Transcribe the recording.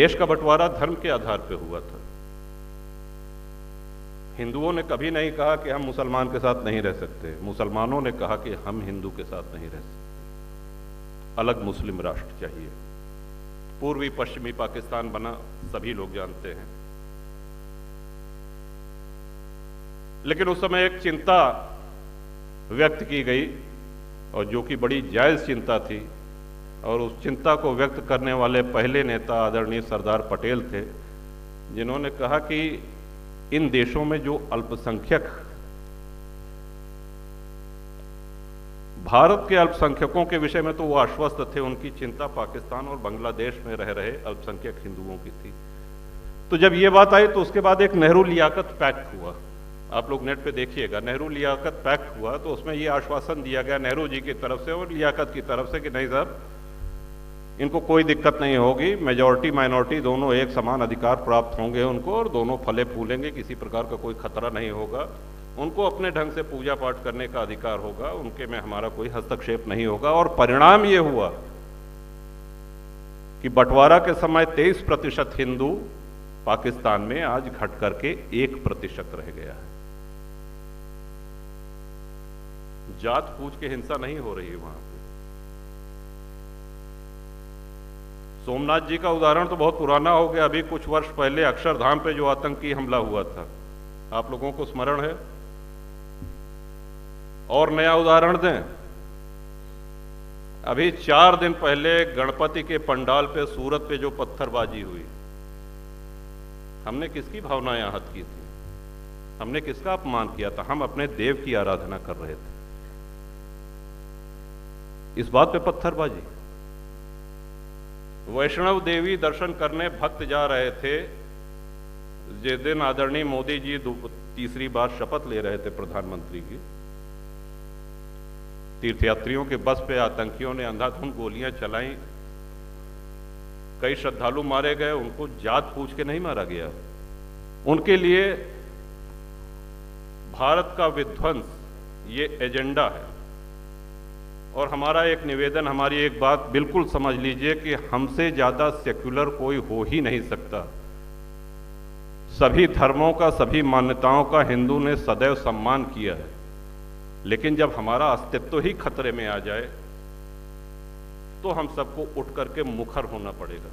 देश का बंटवारा धर्म के आधार पर हुआ था। हिंदुओं ने कभी नहीं कहा कि हम मुसलमान के साथ नहीं रह सकते, मुसलमानों ने कहा कि हम हिंदू के साथ नहीं रह सकते, अलग मुस्लिम राष्ट्र चाहिए। पूर्वी पश्चिमी पाकिस्तान बना, सभी लोग जानते हैं। लेकिन उस समय एक चिंता व्यक्त की गई, और जो कि बड़ी जायज चिंता थी, और उस चिंता को व्यक्त करने वाले पहले नेता आदरणीय सरदार पटेल थे, जिन्होंने कहा कि इन देशों में जो अल्पसंख्यक, भारत के अल्पसंख्यकों के विषय में तो वो आश्वस्त थे, उनकी चिंता पाकिस्तान और बांग्लादेश में रह रहे अल्पसंख्यक हिंदुओं की थी। तो जब ये बात आई तो उसके बाद एक नेहरू लियाकत पैक्ट हुआ। आप लोग नेट पे देखिएगा, नेहरू लियाकत पैक्ट हुआ, तो उसमें ये आश्वासन दिया गया नेहरू जी की तरफ से और लियाकत की तरफ से कि नहीं साहब, इनको कोई दिक्कत नहीं होगी, मेजॉरिटी माइनॉरिटी दोनों एक समान अधिकार प्राप्त होंगे उनको, और दोनों फले फूलेंगे, किसी प्रकार का कोई खतरा नहीं होगा, उनको अपने ढंग से पूजा पाठ करने का अधिकार होगा, उनके में हमारा कोई हस्तक्षेप नहीं होगा। और परिणाम ये हुआ कि बंटवारा के समय 23% हिंदू पाकिस्तान में आज घट करके 1% रह गया है। जात पूछ के हिंसा नहीं हो रही है वहां पे। सोमनाथ जी का उदाहरण तो बहुत पुराना हो गया, अभी कुछ वर्ष पहले अक्षरधाम पे जो आतंकी हमला हुआ था, आप लोगों को स्मरण है। और नया उदाहरण दें, अभी 4 दिन पहले गणपति के पंडाल पे सूरत पे जो पत्थरबाजी हुई, हमने किसकी भावनाएं आहत की थी, हमने किसका अपमान किया था? हम अपने देव की आराधना कर रहे थे, इस बात पे पत्थरबाजी। वैष्णव देवी दर्शन करने भक्त जा रहे थे, जिस दिन आदरणीय मोदी जी तीसरी बार शपथ ले रहे थे प्रधानमंत्री की, तीर्थयात्रियों के बस पे आतंकियों ने अंधाधुंध गोलियां चलाई, कई श्रद्धालु मारे गए। उनको जात पूछ के नहीं मारा गया, उनके लिए भारत का विध्वंस ये एजेंडा है। और हमारा एक निवेदन, हमारी एक बात बिल्कुल समझ लीजिए कि हमसे ज्यादा सेक्युलर कोई हो ही नहीं सकता। सभी धर्मों का, सभी मान्यताओं का हिंदू ने सदैव सम्मान किया है, लेकिन जब हमारा अस्तित्व ही खतरे में आ जाए तो हम सबको उठ करके मुखर होना पड़ेगा।